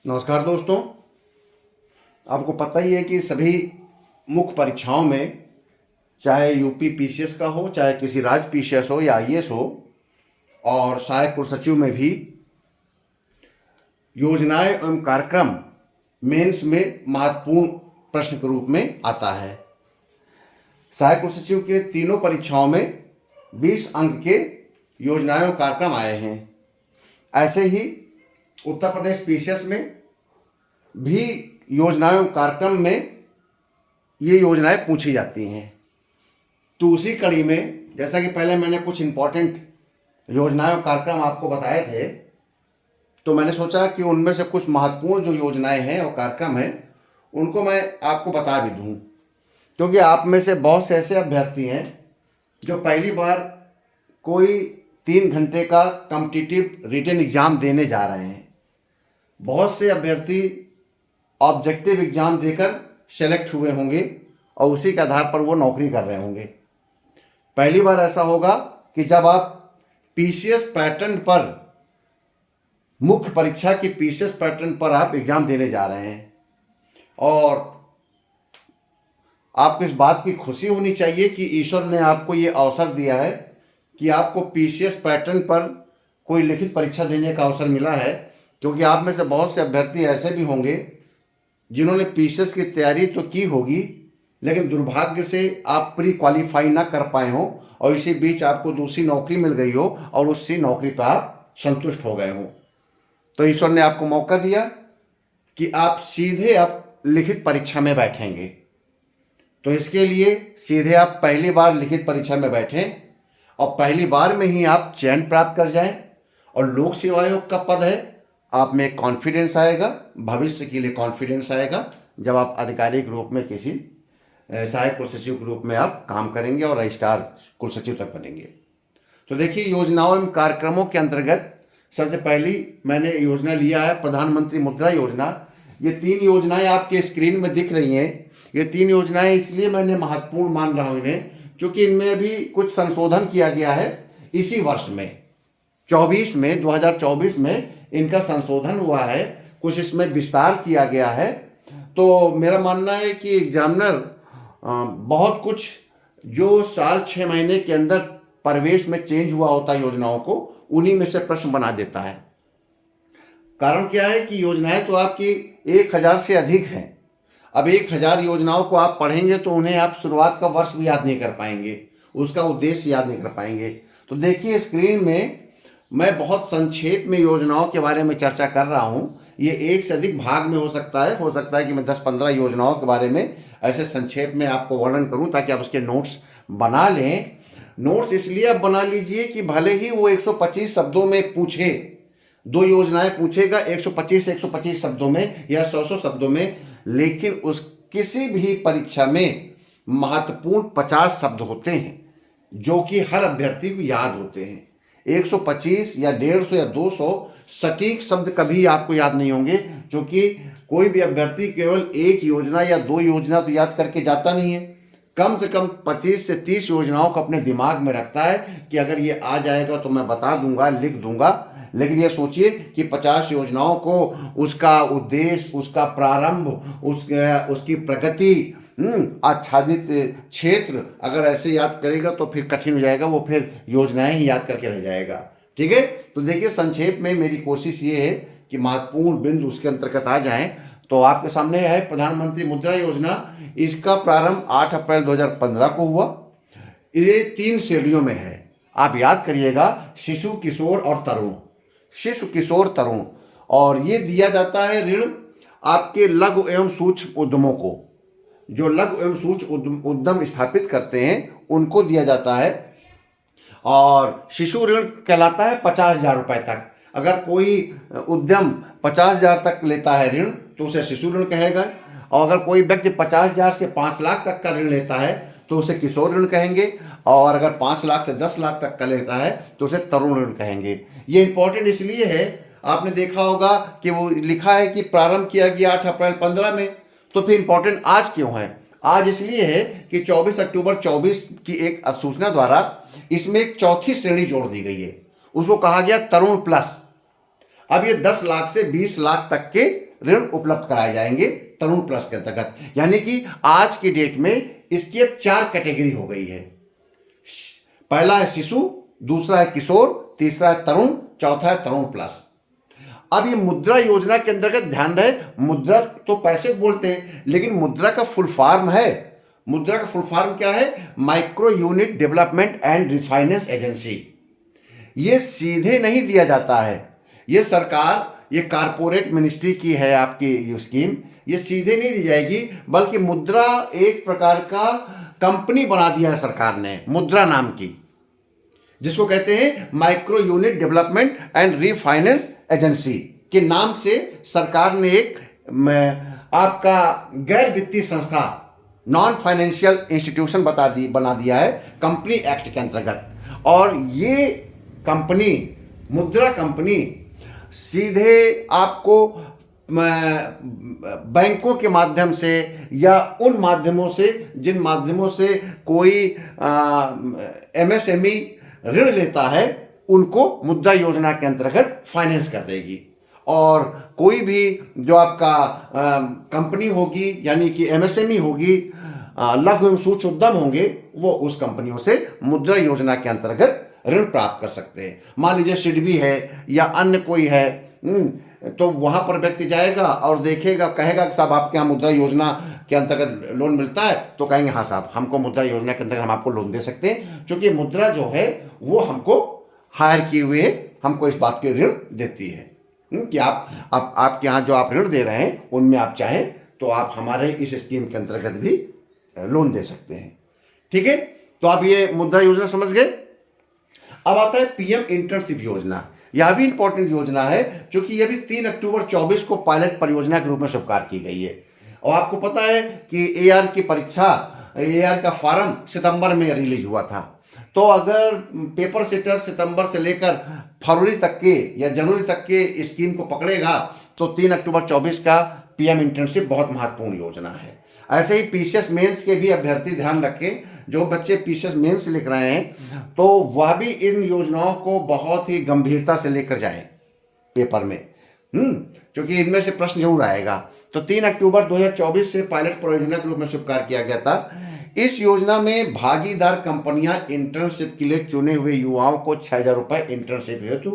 नमस्कार दोस्तों। आपको पता ही है कि सभी मुख्य परीक्षाओं में, चाहे यूपी पीसीएस का हो, चाहे किसी राज्य पीसीएस हो या आईएएस हो, और सहायक कुल सचिव में भी योजनाएं एवं कार्यक्रम मेंस में महत्वपूर्ण प्रश्न के रूप में आता है। सहायक कुल सचिव के तीनों परीक्षाओं में 20 अंक के योजनाएं एवं कार्यक्रम आए हैं। ऐसे ही उत्तर प्रदेश पीसीएस में भी योजनाओं कार्यक्रम में ये योजनाएं पूछी जाती हैं। तो उसी कड़ी में, जैसा कि पहले मैंने कुछ इम्पोर्टेंट योजनाओं कार्यक्रम आपको बताए थे, तो मैंने सोचा कि उनमें से कुछ महत्वपूर्ण जो योजनाएं हैं और कार्यक्रम हैं उनको मैं आपको बता भी दूं, क्योंकि आप में से बहुत से ऐसे अभ्यर्थी हैं जो पहली बार कोई 3 घंटे का कॉम्पिटिटिव रिटन एग्ज़ाम देने जा रहे हैं। बहुत से अभ्यर्थी ऑब्जेक्टिव एग्ज़ाम देकर सेलेक्ट हुए होंगे और उसी के आधार पर वो नौकरी कर रहे होंगे। पहली बार ऐसा होगा कि जब आप पीसीएस पैटर्न पर, मुख्य परीक्षा की पीसीएस पैटर्न पर आप एग्ज़ाम देने जा रहे हैं, और आपको इस बात की खुशी होनी चाहिए कि ईश्वर ने आपको ये अवसर दिया है कि आपको पीसीएस पैटर्न पर कोई लिखित परीक्षा देने का अवसर मिला है। क्योंकि आप में से बहुत से अभ्यर्थी ऐसे भी होंगे जिन्होंने पीसीएस की तैयारी तो की होगी, लेकिन दुर्भाग्य से आप प्री क्वालिफाई ना कर पाए हों और इसी बीच आपको दूसरी नौकरी मिल गई हो और उसी नौकरी पर आप संतुष्ट हो गए हों। तो ईश्वर ने आपको मौका दिया कि आप सीधे अब लिखित परीक्षा में बैठेंगे। तो इसके लिए सीधे आप पहली बार लिखित परीक्षा में बैठें और पहली बार में ही आप चयन प्राप्त कर जाएं, और लोक सेवा आयोग का पद है, आप में कॉन्फिडेंस आएगा, भविष्य के लिए कॉन्फिडेंस आएगा जब आप आधिकारिक रूप में किसी सहायक कुल सचिव के रूप में आप काम करेंगे और रजिस्ट्रार कुल सचिव तक बनेंगे। तो देखिए, योजनाओं एवं कार्यक्रमों के अंतर्गत सबसे पहली मैंने योजना लिया है प्रधानमंत्री मुद्रा योजना। ये 3 योजनाएं आपके स्क्रीन में दिख रही हैं। ये 3 योजनाएं इसलिए मैंने महत्वपूर्ण मान रहा हूँ इन्हें, क्योंकि इनमें भी कुछ संशोधन किया गया है इसी वर्ष में, 2024 में इनका संशोधन हुआ है, कुछ इसमें विस्तार किया गया है। तो मेरा मानना है कि एग्जामिनर बहुत कुछ जो साल 6 महीने के अंदर परिवेश में चेंज हुआ होता है योजनाओं को, उन्हीं में से प्रश्न बना देता है। कारण क्या है कि योजनाएं तो आपकी 1000 से अधिक हैं। अब 1000 योजनाओं को आप पढ़ेंगे तो उन्हें आप शुरुआत का वर्ष भी याद नहीं कर पाएंगे, उसका उद्देश्य याद नहीं कर पाएंगे। तो देखिए, स्क्रीन में मैं बहुत संक्षेप में योजनाओं के बारे में चर्चा कर रहा हूँ। ये एक से अधिक भाग में हो सकता है कि मैं 10-15 योजनाओं के बारे में ऐसे संक्षेप में आपको वर्णन करूँ ताकि आप उसके नोट्स बना लें। नोट्स इसलिए आप बना लीजिए कि भले ही वो 125 शब्दों में पूछे, 2 योजनाएं पूछेगा 125 शब्दों में या 100 शब्दों में, लेकिन उस किसी भी परीक्षा में महत्वपूर्ण 50 शब्द होते हैं जो कि हर अभ्यर्थी को याद होते हैं। 125 या 150 या 200 सटीक शब्द कभी आपको याद नहीं होंगे, क्योंकि कोई भी अभ्यर्थी केवल 1 योजना या 2 योजना तो याद करके जाता नहीं है। कम से कम 25 से 30 योजनाओं को अपने दिमाग में रखता है कि अगर ये आ जाएगा तो मैं बता दूंगा, लिख दूंगा। लेकिन ये सोचिए कि 50 योजनाओं को, उसका उद्देश्य, उसका प्रारंभ, उसकी प्रगति, आच्छादित क्षेत्र अगर ऐसे याद करेगा तो फिर कठिन हो जाएगा, वो फिर योजनाएं ही याद करके रह जाएगा। ठीक है, तो देखिए, संक्षेप में मेरी कोशिश ये है कि महत्वपूर्ण बिंदु उसके अंतर्गत आ जाएं। तो आपके सामने है प्रधानमंत्री मुद्रा योजना। इसका प्रारंभ 8 अप्रैल 2015 को हुआ। ये 3 श्रेणियों में है, आप याद करिएगा, शिशु, किशोर और तरुण। शिशु, किशोर, तरुण। और ये दिया जाता है ऋण आपके लघु एवं सूक्ष्म उद्यमों को, जो लघु एवं सूक्ष्म उद्यम स्थापित करते हैं उनको दिया जाता है। और शिशु ऋण कहलाता है 50,000 रुपये तक। अगर कोई उद्यम 50,000 तक लेता है ऋण तो उसे शिशु ऋण कहेगा, और अगर कोई व्यक्ति 50,000 से 5 लाख तक का ऋण लेता है तो उसे किशोर ऋण कहेंगे, और अगर 5 लाख से 10 लाख तक का लेता है तो उसे तरुण ऋण कहेंगे। ये इंपॉर्टेंट इसलिए है, आपने देखा होगा कि वो लिखा है कि प्रारंभ किया गया 8 अप्रैल 15 में, तो फिर इंपॉर्टेंट आज क्यों है? आज इसलिए है कि 24 अक्टूबर 24 की एक अधिसूचना द्वारा इसमें एक चौथी श्रेणी जोड़ दी गई है, उसको कहा गया तरुण प्लस। अब ये 10 लाख से 20 लाख तक के ऋण उपलब्ध कराए जाएंगे तरुण प्लस के अंतर्गत। यानी कि आज की डेट में इसकी अब 4 कैटेगरी हो गई है। पहला है शिशु, दूसरा है किशोर, तीसरा है तरुण, चौथा है तरुण प्लस। अब ये मुद्रा योजना के अंतर्गत ध्यान रहे, मुद्रा तो पैसे बोलते हैं, लेकिन मुद्रा का फुल फॉर्म है, मुद्रा का फुल फॉर्म क्या है? Micro unit development and refinance agency. ये सीधे नहीं दिया जाता है, ये सरकार, ये कारपोरेट मिनिस्ट्री की है आपकी ये स्कीम, ये सीधे नहीं दी जाएगी, बल्कि मुद्रा एक प्रकार का कंपनी बना दिया है सरकार ने, मुद्रा नाम की, जिसको कहते हैं micro unit development and refinance agency के नाम से सरकार ने एक आपका गैर वित्तीय संस्था, नॉन फाइनेंशियल इंस्टीट्यूशन बना दिया है कंपनी एक्ट के अंतर्गत। और ये कंपनी, मुद्रा कंपनी, सीधे आपको बैंकों के माध्यम से या उन माध्यमों से जिन माध्यमों से कोई एमएसएमई ऋण लेता है, उनको मुद्रा योजना के अंतर्गत फाइनेंस कर देगी। और कोई भी जो आपका कंपनी होगी, यानी कि एमएसएमई होगी, लघु एवं सूक्ष्म उद्यम होंगे, वो उस कंपनियों से मुद्रा योजना के अंतर्गत ऋण प्राप्त कर सकते हैं। मान लीजिए सिडबी है या अन्य कोई है, तो वहाँ पर व्यक्ति जाएगा और देखेगा, कहेगा कि साहब आपके यहाँ मुद्रा योजना के अंतर्गत लोन मिलता है, तो कहेंगे हाँ साहब हमको मुद्रा योजना के अंतर्गत हम आपको लोन दे सकते हैं, क्योंकि मुद्रा जो है वो हमको हायर किए हुए हमको इस बात के ऋण देती है कि आपके यहाँ जो आप ऋण दे रहे हैं उनमें आप चाहें तो आप हमारे इस स्कीम के अंतर्गत भी लोन दे सकते हैं। ठीक है, तो आप ये मुद्रा योजना समझ गए। अब आता है पीएम इंटर्नशिप योजना। यह भी इंपॉर्टेंट योजना है, क्योंकि यह भी 3 अक्टूबर 24 को पायलट परियोजना के रूप में स्वीकार की गई है। और आपको पता है कि एआर की परीक्षा, एआर का फॉर्म सितंबर में रिलीज हुआ था। तो अगर पेपर सेटर सितंबर से लेकर फरवरी तक के या जनवरी तक के स्कीम को पकड़ेगा, तो 3 अक्टूबर 24 का पीएम इंटर्नशिप बहुत महत्वपूर्ण योजना है। ऐसे ही पीसीएस मेंस के भी अभ्यर्थी ध्यान रखें, जो बच्चे पीसीएस मेंस लिख रहे हैं, तो वह भी इन योजनाओं को बहुत ही गंभीरता से लेकर जाएं पेपर में, क्योंकि इनमें से प्रश्न जरूर आएगा। तो 3 अक्टूबर 2024 से पायलट परियोजना के रूप में स्वीकार किया गया था। इस योजना में भागीदार कंपनियां इंटर्नशिप के लिए चुने हुए युवाओं को 6,000 रुपये इंटर्नशिप हेतु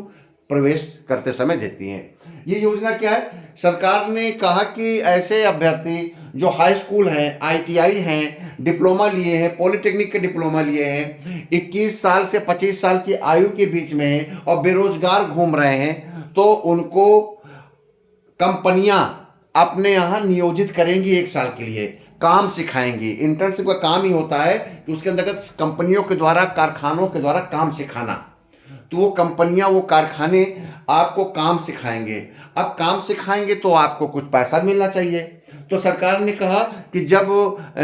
प्रवेश करते समय देती हैं। ये योजना क्या है? सरकार ने कहा कि ऐसे अभ्यर्थी जो हाई स्कूल हैं, आईटीआई हैं, डिप्लोमा लिए हैं, पॉलिटेक्निक के डिप्लोमा लिए हैं, 21 साल से 25 साल की आयु के बीच में हैं और बेरोजगार घूम रहे हैं, तो उनको कंपनियां अपने यहाँ नियोजित करेंगी, 1 साल के लिए काम सिखाएंगी। इंटर्नशिप का काम ही होता है कि उसके अंतर्गत कंपनियों के द्वारा, कारखानों के द्वारा काम सिखाना। तो वो कंपनियां, वो कारखाने आपको काम सिखाएंगे। अब काम सिखाएंगे तो आपको कुछ पैसा मिलना चाहिए। तो सरकार ने कहा कि जब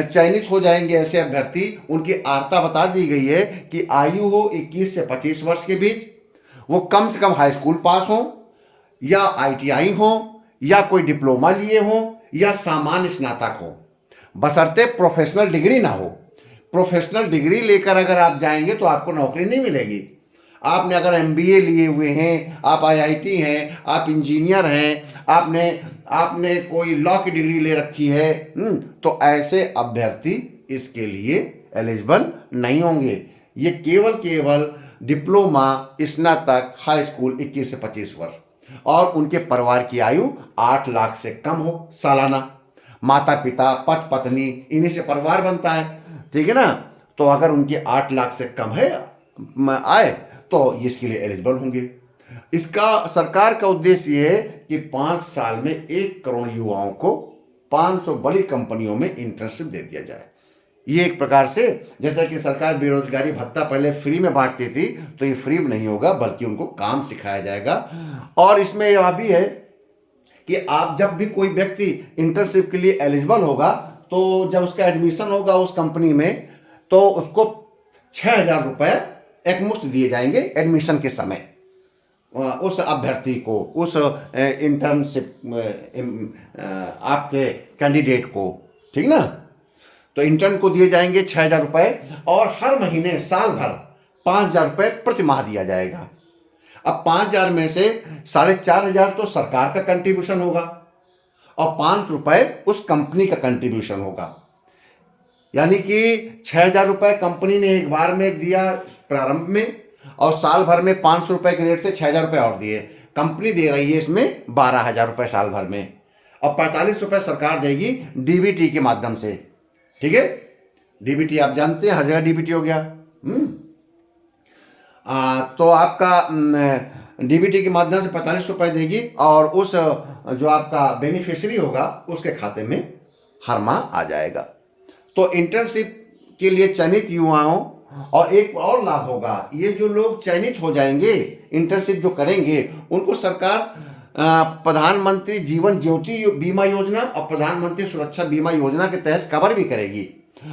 चयनित हो जाएंगे ऐसे अभ्यर्थी, उनकी आर्ता बता दी गई है कि आयु हो 21 से 25 वर्ष के बीच, वो कम से कम हाई स्कूल पास हो या आईटीआई हो या कोई डिप्लोमा लिए हो या सामान्य स्नातक हो, बशर्ते प्रोफेशनल डिग्री ना हो। प्रोफेशनल डिग्री लेकर अगर आप जाएंगे तो आपको नौकरी नहीं मिलेगी। आपने अगर एमबीए लिए हुए हैं, आप आईआईटी हैं, आप इंजीनियर हैं, आपने कोई लॉ की डिग्री ले रखी है, तो ऐसे अभ्यर्थी इसके लिए एलिजिबल नहीं होंगे। ये केवल डिप्लोमा, स्नातक, हाई स्कूल 21 से 25 वर्ष और उनके परिवार की आयु 8 लाख से कम हो सालाना। माता पिता, पति पत्नी, इन्हीं से परिवार बनता है, ठीक है ना। तो अगर उनकी 8 लाख से कम है आय, तो इसके लिए एलिजिबल होंगे। इसका सरकार का उद्देश्य ये है कि 5 साल में 1 करोड़ युवाओं को 500 बड़ी कंपनियों में इंटर्नशिप दे दिया जाए। ये एक प्रकार से, जैसा कि सरकार बेरोजगारी भत्ता पहले फ्री में बांटती थी, तो ये फ्री में नहीं होगा, बल्कि उनको काम सिखाया जाएगा। और इसमें यह भी है कि आप जब भी कोई व्यक्ति इंटर्नशिप के लिए एलिजिबल होगा, तो जब उसका एडमिशन होगा उस कंपनी में, तो उसको 6,000 रुपये एकमुश्त दिए जाएंगे एडमिशन के समय उस अभ्यर्थी को, उस इंटर्नशिप आपके कैंडिडेट को, ठीक ना। तो इंटर्न को दिए जाएंगे 6,000 रुपये और हर महीने साल भर 5,000 रुपये प्रति माह दिया जाएगा। अब 5,000 में से 4,500 तो सरकार का कंट्रीब्यूशन होगा और 5 रुपये उस कंपनी का कंट्रीब्यूशन होगा। यानी कि 6,000 रुपये कंपनी ने एक बार में दिया प्रारंभ में, और साल भर में 500 रुपये के रेट से 6,000 रुपये और दिए। कंपनी दे रही है इसमें 12,000 रुपये साल भर में, और 45 रुपये सरकार देगी डीबीटी के माध्यम से। ठीक है, डीबीटी आप जानते हैं, हर जगह डीबीटी हो गया। तो आपका डीबीटी के माध्यम से 45 रुपये देगी, और उस जो आपका बेनिफिशियरी होगा उसके खाते में हर माह आ जाएगा। तो इंटर्नशिप के लिए चयनित युवाओं, और एक और लाभ होगा, ये जो लोग चयनित हो जाएंगे इंटर्नशिप जो करेंगे, उनको सरकार प्रधानमंत्री जीवन ज्योति बीमा योजना और प्रधानमंत्री सुरक्षा बीमा योजना के तहत कवर भी करेगी,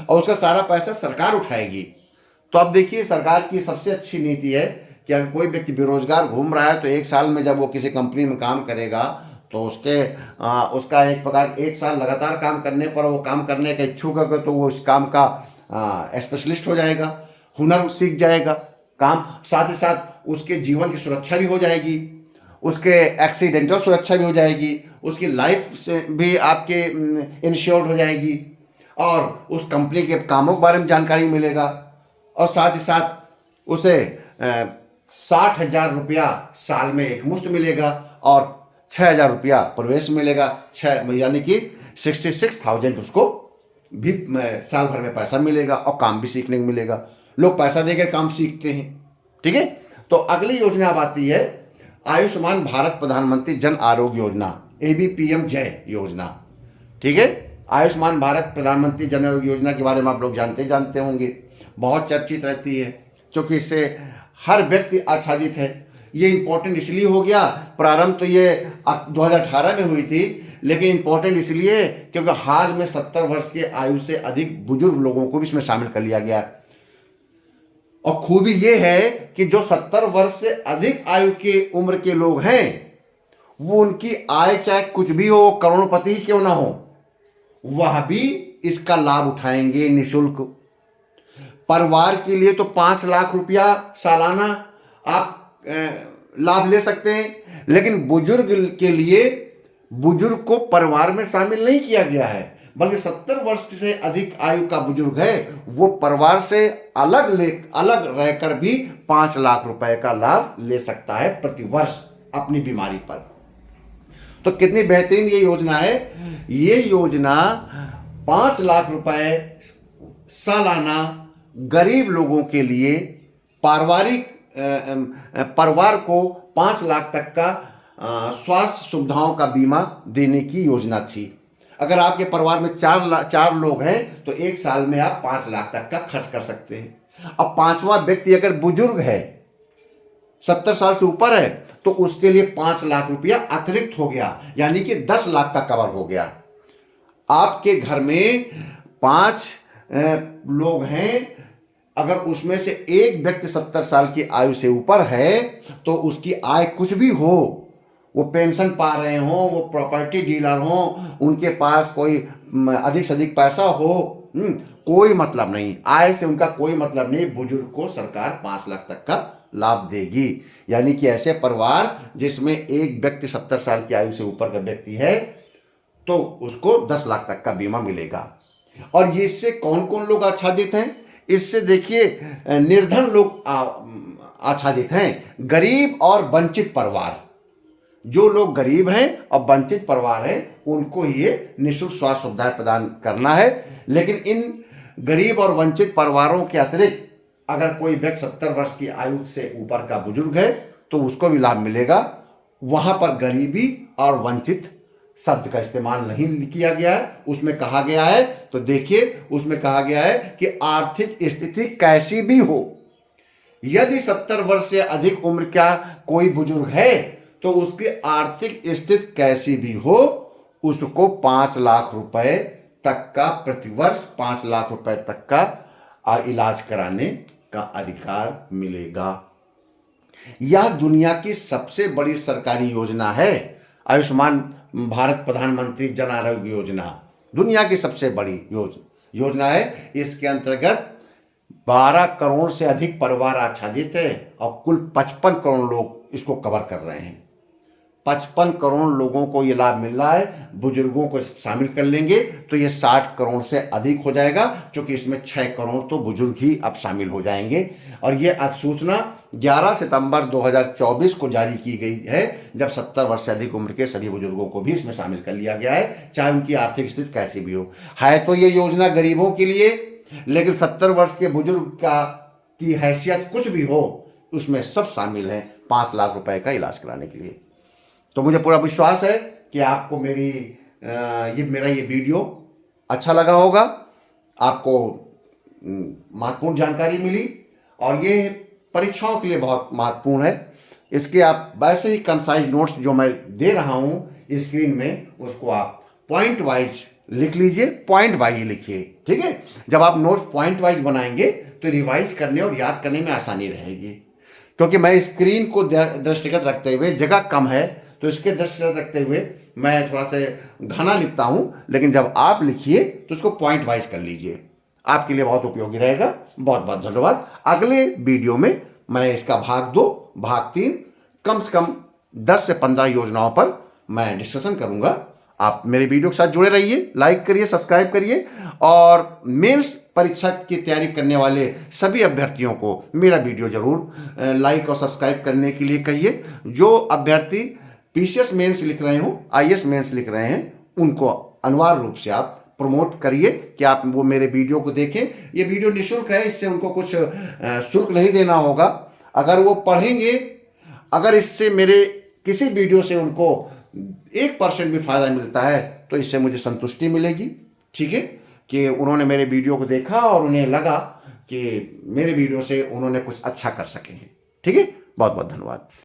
और उसका सारा पैसा सरकार उठाएगी। तो अब देखिए, सरकार की सबसे अच्छी नीति है कि अगर कोई व्यक्ति बेरोजगार घूम रहा है तो 1 साल में जब वो किसी कंपनी में काम करेगा तो उसका एक प्रकार 1 साल लगातार काम करने पर वो काम करने का इच्छुक है, तो वो उस काम का स्पेशलिस्ट हो जाएगा, हुनर सीख जाएगा काम, साथ ही साथ उसके जीवन की सुरक्षा भी हो जाएगी, उसके एक्सीडेंटल सुरक्षा भी हो जाएगी, उसकी लाइफ से भी आपके इंश्योर्ड हो जाएगी, और उस कंपनी के कामों के बारे में जानकारी मिलेगा, और साथ ही साथ उसे 60,000 रुपया साल में एक मुश्त मिलेगा, और 6,000 रुपया प्रवेश मिलेगा, यानी कि 66,000 उसको भी साल भर में पैसा मिलेगा, और काम भी सीखने को मिलेगा। लोग पैसा देकर काम सीखते हैं। ठीक है, तो अगली योजना अब आती है आयुष्मान भारत प्रधानमंत्री जन आरोग्य योजना, ABPM जय योजना। ठीक है, आयुष्मान भारत प्रधानमंत्री जन आरोग्य योजना के बारे में आप लोग जानते होंगे, बहुत चर्चित रहती है, क्योंकि इससे हर व्यक्ति आच्छादित है। ये इम्पोर्टेंट इसलिए हो गया, प्रारंभ तो ये 2018 में हुई थी, लेकिन इम्पोर्टेंट इसलिए क्योंकि हाल में 70 वर्ष के आयु से अधिक बुजुर्ग लोगों को भी इसमें शामिल कर लिया गया। और खूबी ये है कि जो 70 वर्ष से अधिक आयु के उम्र के लोग हैं, वो उनकी आय चाहे कुछ भी हो, करोड़पति ही क्यों ना हो, वह भी इसका लाभ उठाएंगे निःशुल्क। परिवार के लिए तो 5 लाख रुपया सालाना आप लाभ ले सकते हैं, लेकिन बुजुर्ग के लिए, बुजुर्ग को परिवार में शामिल नहीं किया गया है, बल्कि 70 वर्ष से अधिक आयु का बुजुर्ग है वो परिवार से अलग रहकर भी 5 लाख रुपए का लाभ ले सकता है प्रति वर्ष अपनी बीमारी पर। तो कितनी बेहतरीन ये योजना है। ये योजना 5 लाख रुपए सालाना गरीब लोगों के लिए, परिवार को 5 लाख तक का स्वास्थ्य सुविधाओं का बीमा देने की योजना थी। अगर आपके परिवार में 4 लोग हैं तो 1 साल में आप 5 लाख तक का खर्च कर सकते हैं। अब 5वां व्यक्ति अगर बुजुर्ग है, 70 साल से ऊपर है, तो उसके लिए 5 लाख रुपया अतिरिक्त हो गया, यानी कि 10 लाख का कवर हो गया। आपके घर में 5 लोग हैं, अगर उसमें से एक व्यक्ति 70 साल की आयु से ऊपर है, तो उसकी आय कुछ भी हो, वो पेंशन पा रहे हों, वो प्रॉपर्टी डीलर हों, उनके पास कोई अधिक से अधिक पैसा हो, कोई मतलब नहीं, आय से उनका कोई मतलब नहीं, बुजुर्ग को सरकार 5 लाख तक का लाभ देगी। यानी कि ऐसे परिवार जिसमें एक व्यक्ति 70 साल की आयु से ऊपर का व्यक्ति है, तो उसको 10 लाख तक का बीमा मिलेगा। और ये इससे कौन कौन लोग आच्छादित हैं? इससे देखिए, निर्धन लोग आच्छादित हैं, गरीब और वंचित परिवार। जो लोग गरीब हैं और वंचित परिवार हैं, उनको ही ये निःशुल्क स्वास्थ्य सुविधाएं प्रदान करना है। लेकिन इन गरीब और वंचित परिवारों के अतिरिक्त अगर कोई व्यक्ति 70 वर्ष की आयु से ऊपर का बुजुर्ग है, तो उसको भी लाभ मिलेगा। वहां पर गरीबी और वंचित शब्द का इस्तेमाल नहीं किया गया है। उसमें कहा गया है, तो देखिए, उसमें कहा गया है कि आर्थिक स्थिति कैसी भी हो, यदि 70 वर्ष से अधिक उम्र का कोई बुजुर्ग है, तो उसकी आर्थिक स्थिति कैसी भी हो, उसको 5 लाख रुपए तक का प्रतिवर्ष 5 लाख रुपए तक का इलाज कराने का अधिकार मिलेगा। यह दुनिया की सबसे बड़ी सरकारी योजना है, आयुष्मान भारत प्रधानमंत्री जन आरोग्य योजना दुनिया की सबसे बड़ी योजना है। इसके अंतर्गत 12 करोड़ से अधिक परिवार आच्छादित है और कुल 55 करोड़ लोग इसको कवर कर रहे हैं। 55 करोड़ लोगों को ये लाभ मिल रहा है। बुजुर्गों को शामिल कर लेंगे तो ये 60 करोड़ से अधिक हो जाएगा, क्योंकि इसमें 6 करोड़ तो बुजुर्ग ही अब शामिल हो जाएंगे। और ये अधिसूचना 11 सितंबर 2024 को जारी की गई है, जब 70 वर्ष से अधिक उम्र के सभी बुजुर्गों को भी इसमें शामिल कर लिया गया है, चाहे उनकी आर्थिक स्थिति कैसी भी हो। है तो ये योजना गरीबों के लिए, लेकिन 70 वर्ष के बुजुर्ग की हैसियत कुछ भी हो, उसमें सब शामिल हैं 5 लाख रुपए का इलाज कराने के लिए। तो मुझे पूरा विश्वास है कि आपको मेरा ये वीडियो अच्छा लगा होगा, आपको महत्वपूर्ण जानकारी मिली, और ये परीक्षाओं के लिए बहुत महत्वपूर्ण है। इसके आप वैसे ही कंसाइज नोट्स जो मैं दे रहा हूँ स्क्रीन में, उसको आप पॉइंट वाइज लिख लीजिए, पॉइंट वाइज लिखिए, ठीक है। जब आप नोट्स पॉइंट वाइज बनाएंगे तो रिवाइज करने और याद करने में आसानी रहेगी, क्योंकि मैं स्क्रीन को दृष्टिगत रखते हुए, जगह कम है तो इसके दृष्टिगत रखते हुए मैं थोड़ा सा घना लिखता हूं, लेकिन जब आप लिखिए तो उसको पॉइंट वाइज कर लीजिए, आपके लिए बहुत उपयोगी रहेगा। बहुत बहुत धन्यवाद। अगले वीडियो में मैं इसका भाग 2, भाग 3, कम से कम 10 से 15 योजनाओं पर मैं डिस्कशन करूंगा। आप मेरे वीडियो के साथ जुड़े रहिए, लाइक करिए, सब्सक्राइब करिए, और मेंस परीक्षा की तैयारी करने वाले सभी अभ्यर्थियों को मेरा वीडियो जरूर लाइक और सब्सक्राइब करने के लिए कहिए। जो अभ्यर्थी पीसीएस मेंस लिख रहे हो, आईएएस मेंस लिख रहे हैं, उनको अनिवार्य रूप से आप प्रमोट करिए कि आप वो मेरे वीडियो को देखें। ये वीडियो निःशुल्क है, इससे उनको कुछ शुल्क नहीं देना होगा। अगर वो पढ़ेंगे, अगर इससे मेरे किसी वीडियो से उनको 1% भी फायदा मिलता है तो इससे मुझे संतुष्टि मिलेगी, ठीक है, कि उन्होंने मेरे वीडियो को देखा और उन्हें लगा कि मेरे वीडियो से उन्होंने कुछ अच्छा कर सके हैं, ठीक है। बहुत बहुत धन्यवाद।